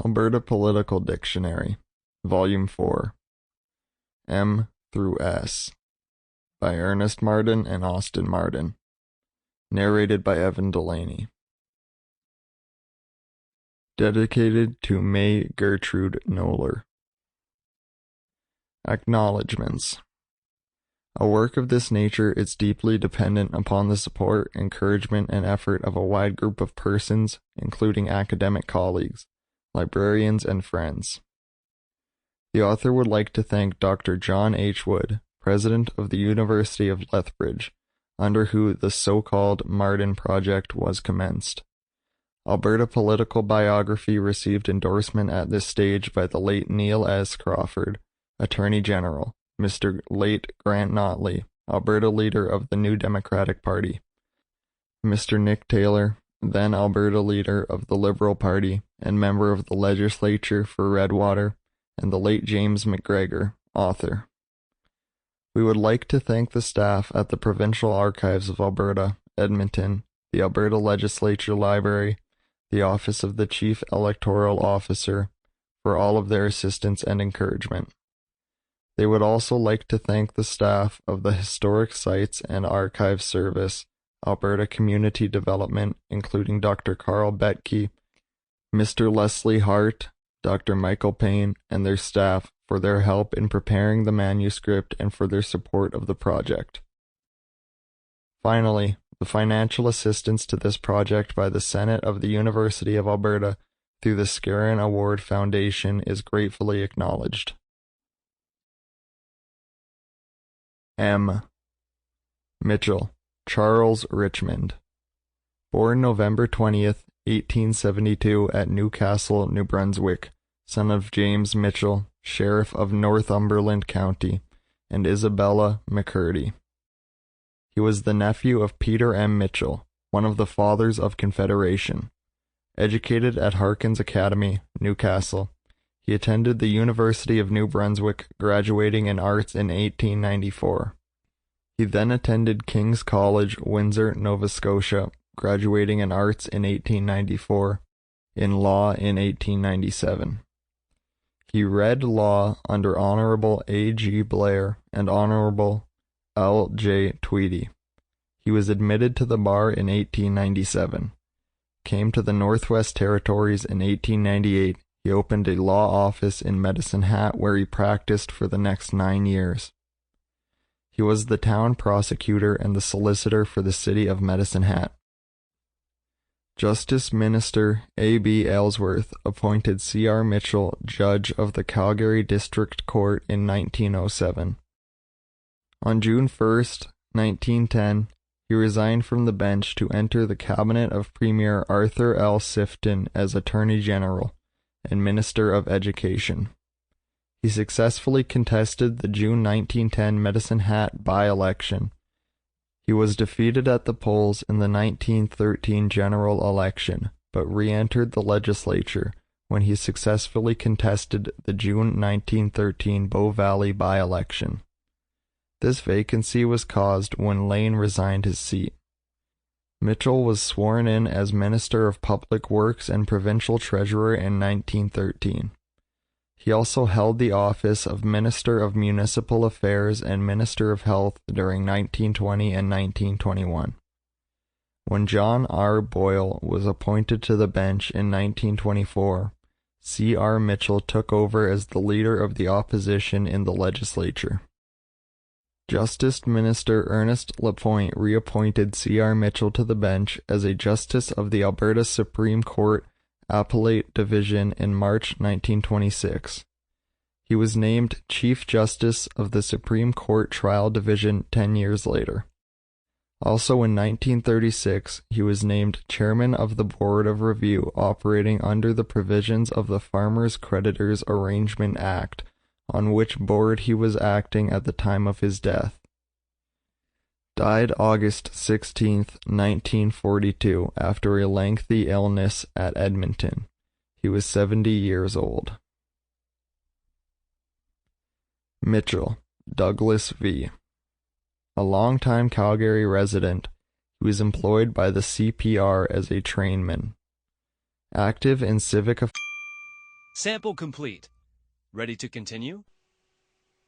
Alberta Political Dictionary, Volume 4, M through S, by Ernest Mardon and Austin Mardon, narrated by Evan Delainey. Dedicated to May Gertrude Knoller. Acknowledgements. A work of this nature is deeply dependent upon the support, encouragement, and effort of a wide group of persons, including academic colleagues, librarians, and friends. The author would like to thank Dr. John H. Wood, President of the University of Lethbridge, under who the so-called Mardon Project was commenced. Alberta Political Biography received endorsement at this stage by the late Neil S. Crawford, Attorney General, Mr. late Grant Notley, Alberta leader of the New Democratic Party, Mr. Nick Taylor, then Alberta leader of the Liberal Party and member of the legislature for Redwater, and the late James McGregor, author. We would like to thank the staff at the Provincial Archives of Alberta, Edmonton, the Alberta Legislature Library, the Office of the Chief Electoral Officer, for all of their assistance and encouragement. They would also like to thank the staff of the Historic Sites and Archives Service, Alberta Community Development, including Dr. Carl Betke, Mr. Leslie Hart, Dr. Michael Payne, and their staff for their help in preparing the manuscript and for their support of the project. Finally, the financial assistance to this project by the Senate of the University of Alberta through the Scarron Award Foundation is gratefully acknowledged. M. Mitchell, Charles Richmond. Born November 20th, 1872 at Newcastle, New Brunswick, son of James Mitchell, Sheriff of Northumberland County, and Isabella McCurdy. He was the nephew of Peter M. Mitchell, one of the Fathers of Confederation. Educated at Harkins Academy, Newcastle, he attended the University of New Brunswick, graduating in arts in 1894. He then attended King's College, Windsor, Nova Scotia, graduating in arts in 1894, in law in 1897. He read law under Honorable A. G. Blair and Honorable L. J. Tweedy. He was admitted to the bar in 1897. Came to the Northwest Territories in 1898. He opened a law office in Medicine Hat where he practiced for the next 9 years. He was the town prosecutor and the solicitor for the city of Medicine Hat. Justice Minister A. B. Aylesworth appointed C. R. Mitchell judge of the Calgary District Court in 1907. On June 1, 1910, he resigned from the bench to enter the cabinet of Premier Arthur L. Sifton as Attorney General and Minister of Education. He successfully contested the June 1910 Medicine Hat by-election. He was defeated at the polls in the 1913 general election, but re-entered the legislature when he successfully contested the June 1913 Bow Valley by-election. This vacancy was caused when Lane resigned his seat. Mitchell was sworn in as Minister of Public Works and Provincial Treasurer in 1913. He also held the office of Minister of Municipal Affairs and Minister of Health during 1920 and 1921. When John R. Boyle was appointed to the bench in 1924, C. R. Mitchell took over as the leader of the opposition in the legislature. Justice Minister Ernest Lapointe reappointed C. R. Mitchell to the bench as a Justice of the Alberta Supreme Court Appellate Division in March 1926. He was named Chief Justice of the Supreme Court Trial Division 10 years later. Also in 1936, he was named Chairman of the Board of Review operating under the provisions of the Farmers' Creditors Arrangement Act, on which board he was acting at the time of his death. Died August 16, 1942, after a lengthy illness at Edmonton. He was 70 years old. Mitchell, Douglas V. A longtime Calgary resident, he was employed by the CPR as a trainman. Active in civic affairs. Sample complete. Ready to continue?